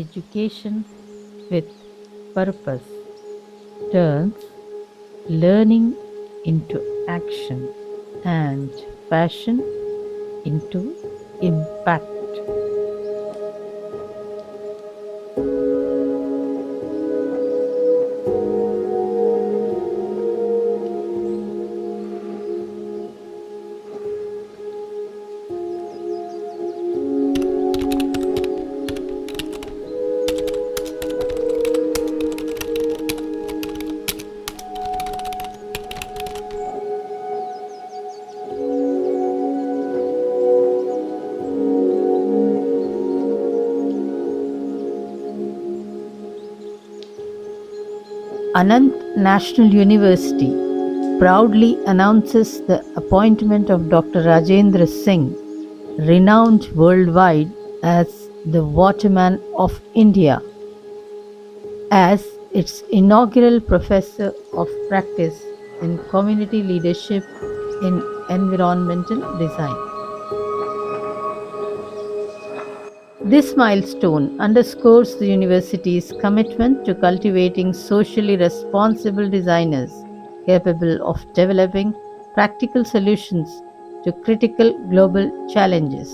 education with purpose turns learning into action and passion into impact. Anant National University proudly announces the appointment of Dr. Rajendra Singh, renowned worldwide as the Waterman of India, as its inaugural Professor of Practice in Community Leadership in Environmental Design. This milestone underscores the university's commitment to cultivating socially responsible designers capable of developing practical solutions to critical global challenges.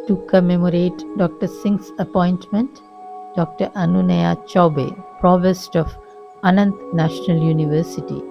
To commemorate Dr. Singh's appointment, Dr. Anunaya Chaube, Provost of Anant National University,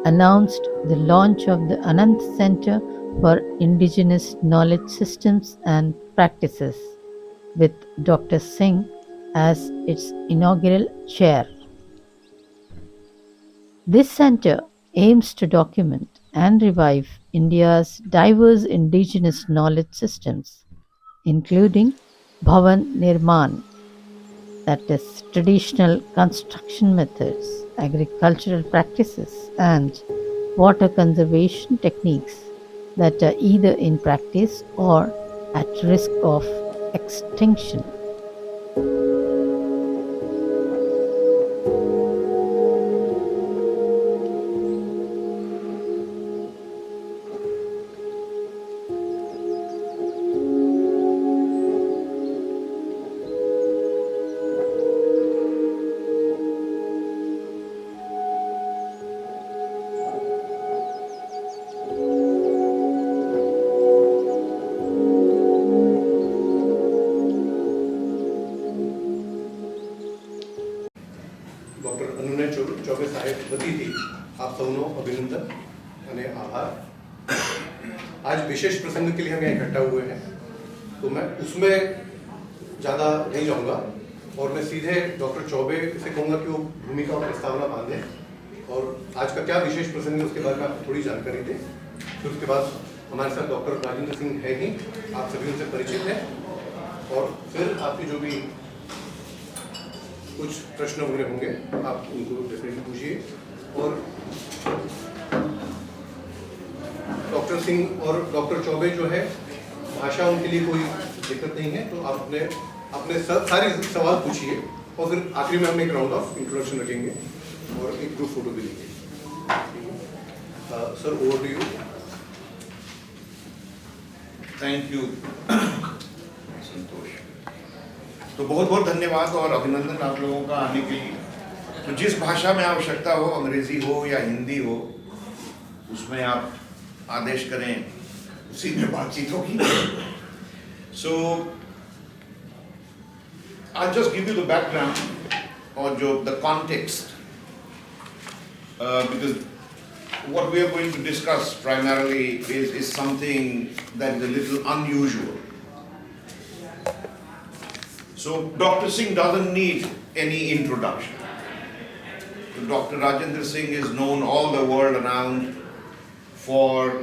announced the launch of the Anant Center for Indigenous Knowledge Systems and Practices, with Dr. Singh as its inaugural chair. This center aims to document and revive India's diverse indigenous knowledge systems, including Bhavan Nirman, that is, traditional construction methods, agricultural practices, and water conservation techniques that are either in practice or at risk of extinction. Doctor Anunay Chaubey સાહેબ વતીથી આપ સૌનો અભિનંદન અને આભાર। आज विशेष प्रसंग के लिए हम यहाँ इकट्ठा हुए हैं, तो मैं उसमें ज़्यादा नहीं जाऊँगा और मैं सीधे डॉक्टर चौबे से कहूँगा कि वो भूमिका और प्रस्तावना बांधें और आज का क्या विशेष प्रसंग है उसके बारे में आपको थोड़ी जानकारी दें। फिर उसके बाद हमारे साथ डॉक्टर राजेंद्र सिंह है ही, आप सभी उनसे परिचित हैं, और फिर आपकी जो भी कुछ प्रश्न वगैरह होंगे आप उनको डेफिनेटली पूछिए। और डॉक्टर सिंह और डॉक्टर चौबे जो है, भाषा उनके लिए कोई दिक्कत नहीं है, तो आप अपने सारे सवाल पूछिए और फिर आखिरी में हम एक राउंड ऑफ इंट्रोडक्शन रखेंगे और एक ग्रुप फोटो भी लेंगे। Sir, over to you. Thank you Santosh. तो बहुत बहुत धन्यवाद और अभिनंदन आप लोगों का आने के लिए। तो जिस भाषा में आवश्यकता हो, अंग्रेजी हो या हिंदी हो, उसमें आप आदेश करें, उसी में बातचीत होगी। So I just give you the background और जो the context, because what we are going to discuss primarily is something that is a little unusual. So Dr. Singh doesn't need any introduction. Dr. Rajendra Singh is known all the world around for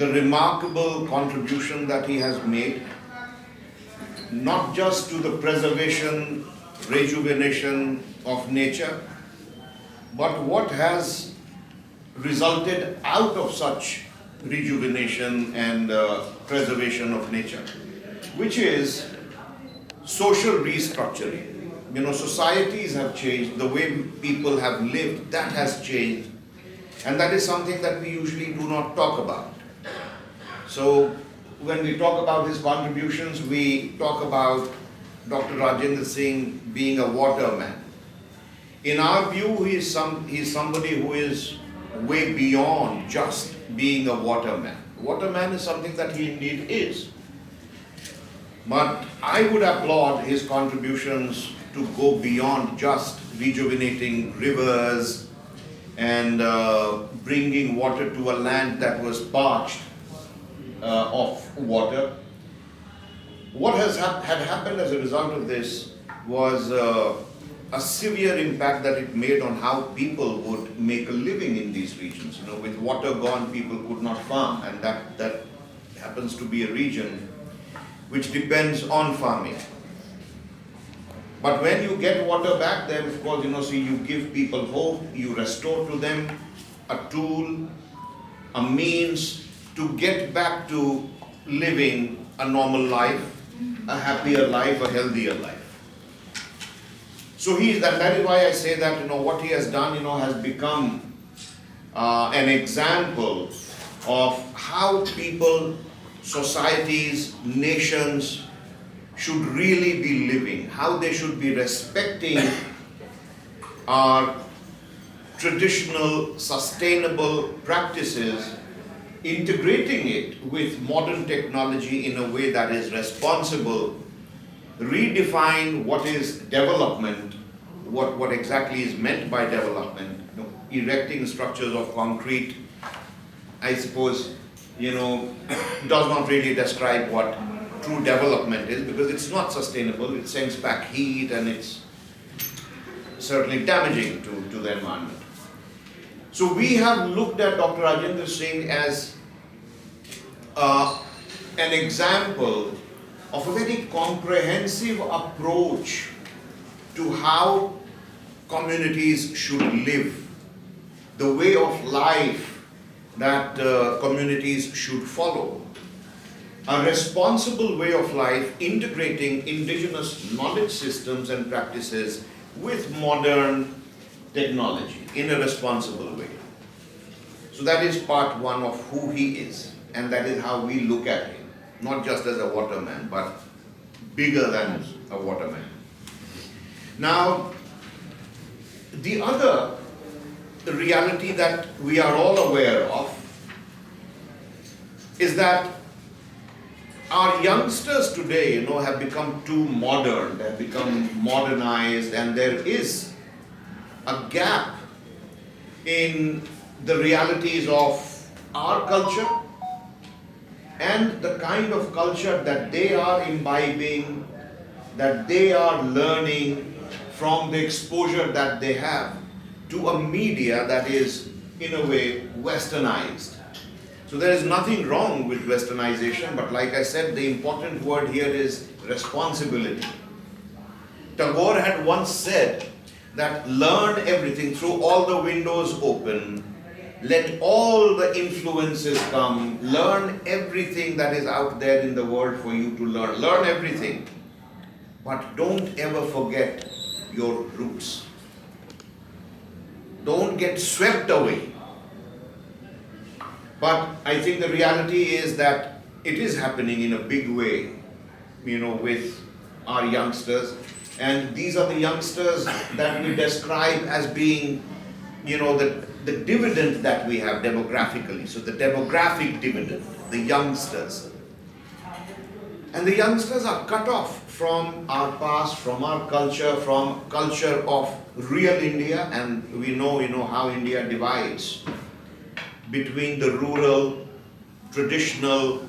the remarkable contribution that he has made, not just to the preservation, rejuvenation of nature, but what has resulted out of such rejuvenation and preservation of nature, which is social restructuring. You know, societies have changed, the way people have lived, that has changed, and that is something that we usually do not talk about. So when we talk about his contributions, we talk about Dr. Rajendra Singh being a waterman. In our view, he is somebody who is way beyond just being a waterman. Waterman is something that he indeed is. But I would applaud his contributions to go beyond just rejuvenating rivers and bringing water to a land that was parched of water. What had happened as a result of this was a severe impact that it made on how people would make a living in these regions. You know, with water gone, people could not farm, and that happens to be a region which depends on farming. But when you get water back, then of course, you know, so you give people hope, you restore to them a tool, a means to get back to living a normal life, a happier life, a healthier life. So that is why I say that, you know, what he has done, you know, has become an example of how people, societies, nations should really be living, how they should be respecting our traditional, sustainable practices, integrating it with modern technology in a way that is responsible, redefine what is development, what exactly is meant by development. You know, erecting structures of concrete, I suppose, you know, does not really describe what true development is, because it's not sustainable, it sends back heat and it's certainly damaging to the environment. So we have looked at Dr. Rajendra Singh as an example of a very comprehensive approach to how communities should live, the way of life that communities should follow. A responsible way of life integrating indigenous knowledge systems and practices with modern technology in a responsible way. So that is part one of who he is, and that is how we look at him, not just as a waterman, but bigger than a waterman. Now, the other reality that we are all aware of is that our youngsters today, you know, have become too modern, they have become modernized, and there is a gap in the realities of our culture and the kind of culture that they are imbibing, that they are learning from the exposure that they have to a media that is, in a way, westernized. So there is nothing wrong with westernization, but like I said, the important word here is responsibility. Tagore had once said that learn everything, throw all the windows open, let all the influences come, learn everything that is out there in the world for you to learn. Learn everything, but don't ever forget your roots. Don't get swept away. But I think the reality is that it is happening in a big way, you know, with our youngsters. And these are the youngsters that we describe as being, you know, the dividend that we have demographically. So the demographic dividend, the youngsters. And the youngsters are cut off from our past, from our culture, from culture of real India. And we know, you know, how India divides between the rural, traditional,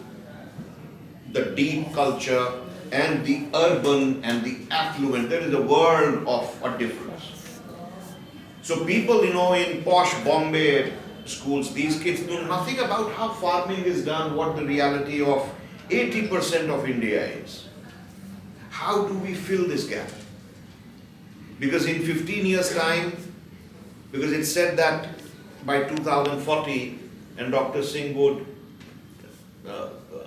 the deep culture, and the urban and the affluent. There is a world of a difference. So people, you know, in posh Bombay schools, these kids know nothing about how farming is done, what the reality of 80% of India is. How do we fill this gap? Because in 15 years' time, because it's said that by 2040, and Dr. Singh would,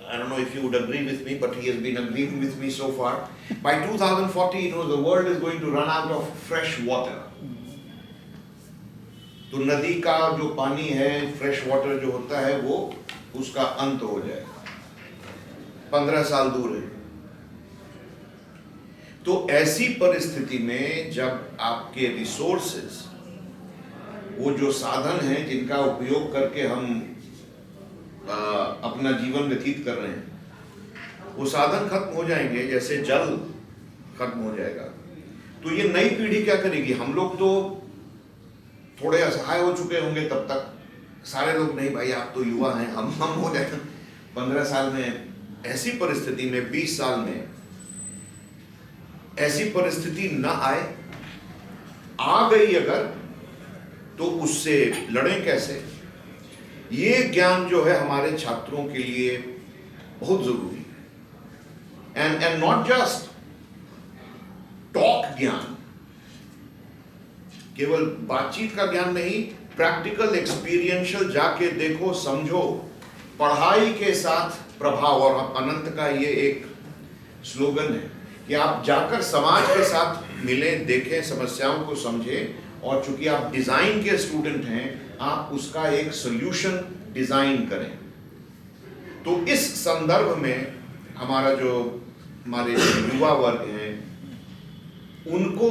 I don't know if you would agree with me, but he has been agreeing with me so far. By 2040, you know, the world is going to run out of fresh water. तो नदी का जो पानी है, fresh water जो होता है, वो उसका अंत हो जाएगा. 15 साल दूर है। तो ऐसी परिस्थिति में जब आपके रिसोर्सेस, वो जो साधन हैं जिनका उपयोग करके हम अपना जीवन व्यतीत कर रहे हैं, वो साधन खत्म हो जाएंगे, जैसे जल खत्म हो जाएगा, तो ये नई पीढ़ी क्या करेगी? हम लोग तो थोड़े असहाय हो चुके होंगे तब तक, सारे लोग नहीं भाई आप तो युवा हैं, हम हो जाएगा 15 साल में। ऐसी परिस्थिति में 20 साल में ऐसी परिस्थिति न आए, आ गई अगर, तो उससे लड़ें कैसे? ये ज्ञान जो है हमारे छात्रों के लिए बहुत जरूरी है। एंड नॉट जस्ट टॉक ज्ञान, केवल बातचीत का ज्ञान नहीं, प्रैक्टिकल एक्सपीरियंशियल, जाके देखो समझो, पढ़ाई के साथ प्रभाव। और अनंत का ये एक स्लोगन है कि आप जाकर समाज के साथ मिलें, देखें, समस्याओं को समझें, और चूंकि आप डिजाइन के स्टूडेंट हैं, आप उसका एक सॉल्यूशन डिजाइन करें। तो इस संदर्भ में हमारे युवा वर्ग हैं, उनको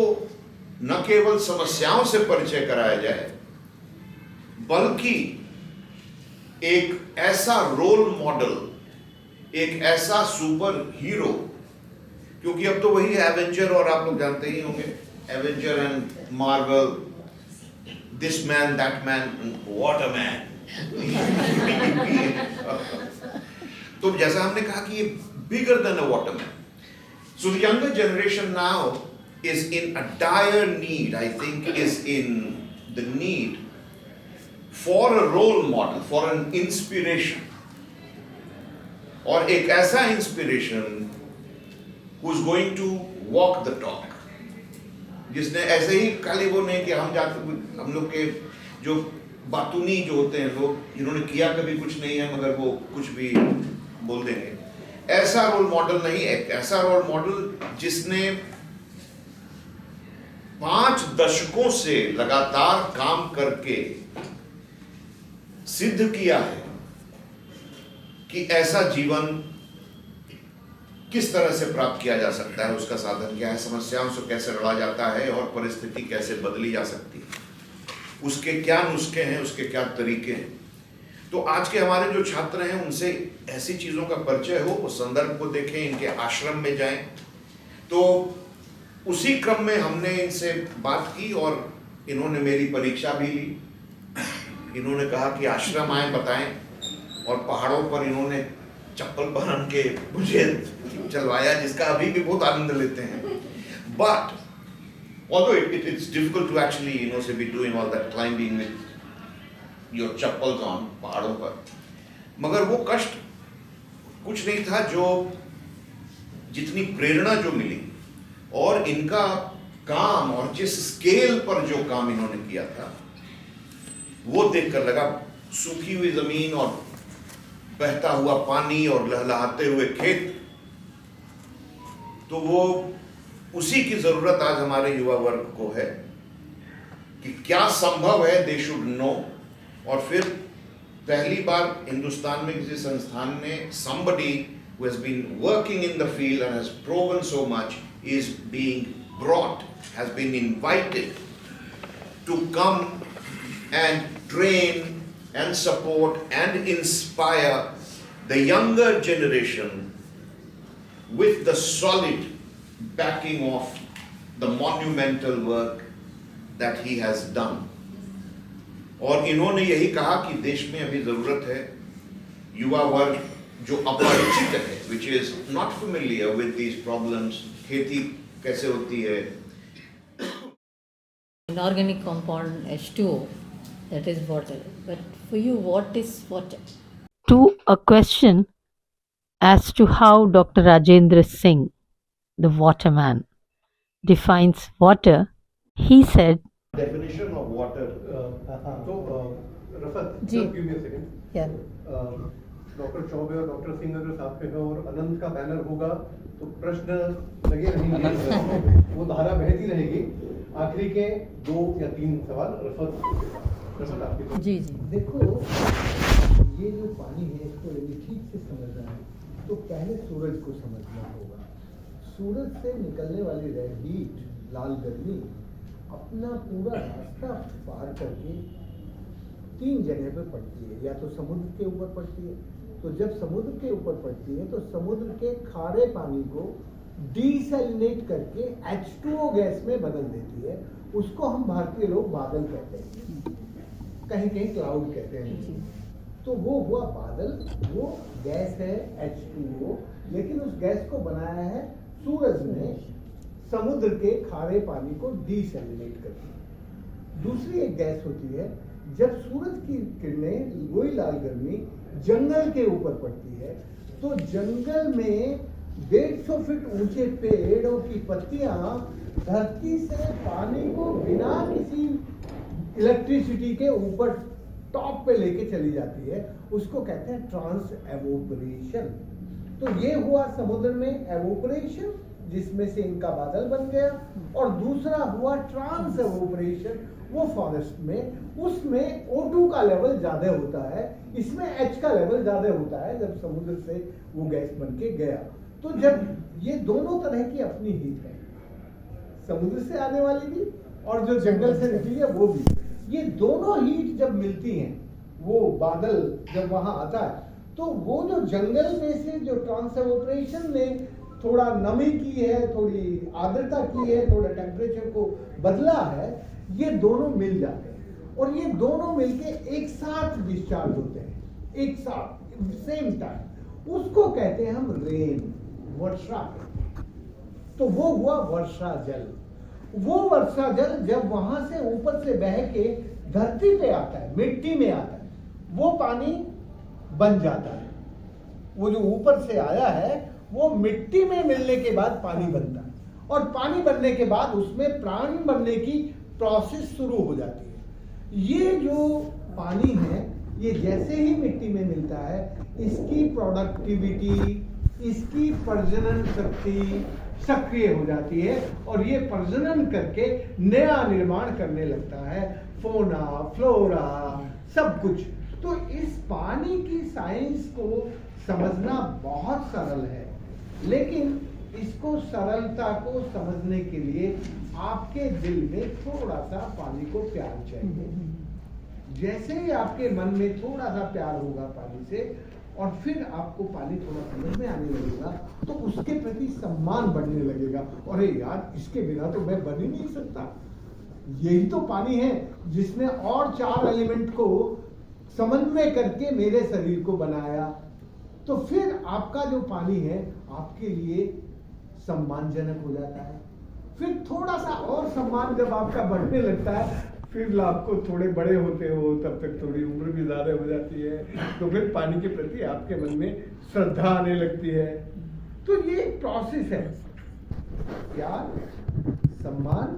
न केवल समस्याओं से परिचय कराया जाए, बल्कि एक ऐसा रोल मॉडल, एक ऐसा सुपर हीरो, क्योंकि अब तो वही है एवेंजर, और आप लोग जानते ही होंगे Avenger and Marvel, this man that man, what a man. तो जैसा हमने कहा कि ये bigger than a what a man. So the younger generation now is in a dire need, I think, is in the need for a role model, for an inspiration, और एक ऐसा inspiration who's going to walk the talk, जिसने ऐसे ही खाली वो नहीं कि हम लोग के जो बातूनी जो होते हैं लोग, जिन्होंने किया कभी कुछ नहीं है मगर वो कुछ भी बोल देंगे, ऐसा रोल मॉडल नहीं। एक ऐसा रोल मॉडल जिसने 5 दशकों से लगातार काम करके सिद्ध किया है कि ऐसा जीवन किस तरह से प्राप्त किया जा सकता है, उसका साधन क्या है, समस्याओं से कैसे लड़ा जाता है, और परिस्थिति कैसे बदली जा सकती है, उसके क्या नुस्खे हैं, उसके क्या तरीके हैं। तो आज के हमारे जो छात्र हैं, उनसे ऐसी चीजों का परिचय हो, उस संदर्भ को देखें, इनके आश्रम में जाएं। तो उसी क्रम में हमने इनसे बात की और इन्होंने मेरी परीक्षा भी ली। इन्होंने कहा कि आश्रम आए, बताएं, और पहाड़ों पर इन्होंने चप्पल पहन के मुझे चलवाया, जिसका अभी भी बहुत आनंद लेते हैं। But although it's difficult to actually say be doing all that climbing with your chappals on पहाड़ों पर, मगर वो कष्ट कुछ नहीं था जो जितनी प्रेरणा जो मिली, और इनका काम और जिस स्केल पर जो काम इन्होंने किया था वो देखकर लगा, सूखी हुई जमीन और बहता हुआ पानी और लहलहाते हुए खेत, तो वो उसी की जरूरत आज हमारे युवा वर्ग को है कि क्या संभव है, दे शुड नो। और फिर पहली बार हिंदुस्तान में किसी संस्थान ने somebody who has been working in the field and has proven so much is being brought, has been invited to come and train and support and inspire the younger generation with the solid backing of the monumental work that he has done. और इन्होंने यही कहा कि देश में अभी जरूरत है युवा वर्ग जो अपरिचित है, which is not familiar with these problems, खेती कैसे होती है, Inorganic compound H2O, that is water. But for you, what is water? To a question as to how Dr. Rajendra Singh, the waterman, defines water, he said, definition of water. Rafat, just give me a second. Yeah. Doctor Choubey और doctor Singh अगर साथ में हो और अनंत का banner होगा तो प्रश्न लगे रहेंगे, वो धारा बहती रहेगी। आखिरी के 2 या 3 सवाल रफत आपके। जी जी। देखो, ये जो पानी है इसको यदि ठीक से समझना है तो पहले सूरज को समझना होगा। सूरज से निकलने वाली रेड हीट, लाल गर्मी, अपना पूरा रास्ता पार करके 3 जगह पे पड़ती है। या तो समुद्र के ऊपर पड़ती है, तो जब समुद्र के ऊपर पड़ती है तो समुद्र के खारे पानी को डीसैलिनेट करके H2O गैस में बदल देती है। उसको हम भारतीय लोग बादल कहते हैं, कहीं कहीं क्लाउड कहते हैं। तो वो हुआ बादल, वो गैस है H2O, लेकिन उस गैस को बनाया है सूरज ने समुद्र के खारे पानी को डीसैलिनेट करके। दूसरी एक गैस होती है, जब सूरज की किरणें, वही लाल गर्मी जंगल के ऊपर पड़ती है तो जंगल में 150 फीट ऊंचे पेड़ों की पत्तियां धरती से पानी को बिना किसी इलेक्ट्रिसिटी के ऊपर टॉप पे लेके चली जाती है। उसको कहते हैं ट्रांस एवोपरेशन। तो ये हुआ समुद्र में एवोपरेशन, जिसमें से इनका बादल बन गया। और दूसरा हुआ ट्रांस एवोपरेशन, वो फॉरेस्ट में, उसमें O2 का लेवल ज्यादा होता है, इसमें H का लेवल ज्यादा होता है जब समुद्र से वो गैस बन के गया। तो जब ये दोनों तरह की अपनी हीट है, समुद्र से आने वाली भी और जो जंगल से निकली है वो भी, ये दोनों हीट जब मिलती हैं, वो बादल जब वहां आता है तो वो जो जंगल में से जो ट्रांस एवोपरेशन ने थोड़ा नमी की है, थोड़ी आर्द्रता की है, थोड़ा टेम्परेचर को बदला है, ये दोनों मिल जाते हैं और ये दोनों मिलके एक साथ डिस्चार्ज होते हैं, एक साथ सेम टाइम। उसको कहते हैं हम रेन, वर्षा। तो वो हुआ वर्षा जल। वो वर्षा जल जब वहां से ऊपर से बह के धरती पे आता है, मिट्टी में आता है, वो पानी बन जाता है। वो जो ऊपर से आया है वो मिट्टी में मिलने के बाद पानी बनता है, और पानी बनने के बाद उसमें प्राण बनने की प्रोसेस शुरू हो जाती है। ये जो पानी है, ये जैसे ही मिट्टी में मिलता है, इसकी प्रोडक्टिविटी, इसकी प्रजनन शक्ति सक्रिय हो जाती है और ये प्रजनन करके नया निर्माण करने लगता है, फोना, फ्लोरा, सब कुछ। तो इस पानी की साइंस को समझना बहुत सरल है, लेकिन इसको सरलता को समझने के लिए आपके दिल में थोड़ा सा पानी को प्यार चाहिए। जैसे ही आपके मन में थोड़ा सा प्यार होगा पानी से, और फिर आपको पानी थोड़ा समझ में आने लगेगा, तो उसके प्रति सम्मान बढ़ने लगेगा। अरे यार, इसके बिना तो मैं बन ही नहीं सकता। यही तो पानी है जिसने और 4 एलिमेंट को समन्वय करके मेरे शरीर को बनाया। तो फिर आपका जो पानी है आपके लिए सम्मानजनक हो जाता है। फिर थोड़ा सा और सम्मान जब आपका बढ़ने लगता है, फिर आपको थोड़े बड़े होते हो, तब तक थोड़ी उम्र भी ज्यादा हो जाती है, तो फिर पानी के प्रति आपके मन में श्रद्धा आने लगती है। तो ये एक प्रोसेस है, प्यार, सम्मान,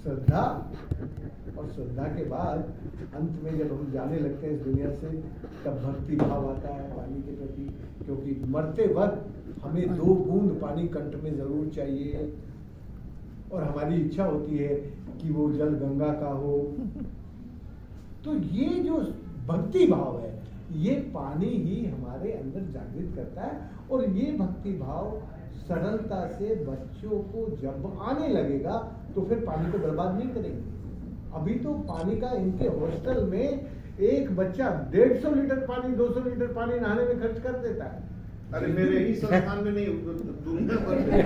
श्रद्धा, और श्रद्धा के बाद अंत में जब हम जाने लगते हैं इस दुनिया से, तब भक्ति भाव आता है पानी के प्रति। क्योंकि मरते वक्त हमें 2 बूंद पानी कंठ में जरूर चाहिए, और हमारी इच्छा होती है कि वो जल गंगा का हो। तो ये जो भक्ति भाव है, ये पानी ही हमारे अंदर जागृत करता है। और ये भक्ति भाव सरलता से बच्चों को जब आने लगेगा तो फिर पानी को बर्बाद नहीं करेंगे। अभी तो पानी का इनके हॉस्टल में एक बच्चा 150 लीटर पानी, 200 लीटर पानी नहाने में खर्च कर देता है। अरे मेरे ही संस्थान में नहीं, दुनिया भर में।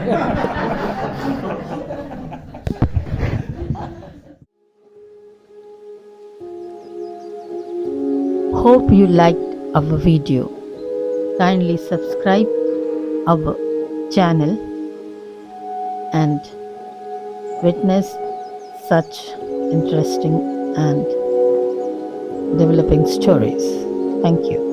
Hope you liked our video. Kindly subscribe our channel and witness such interesting and developing stories. Thank you.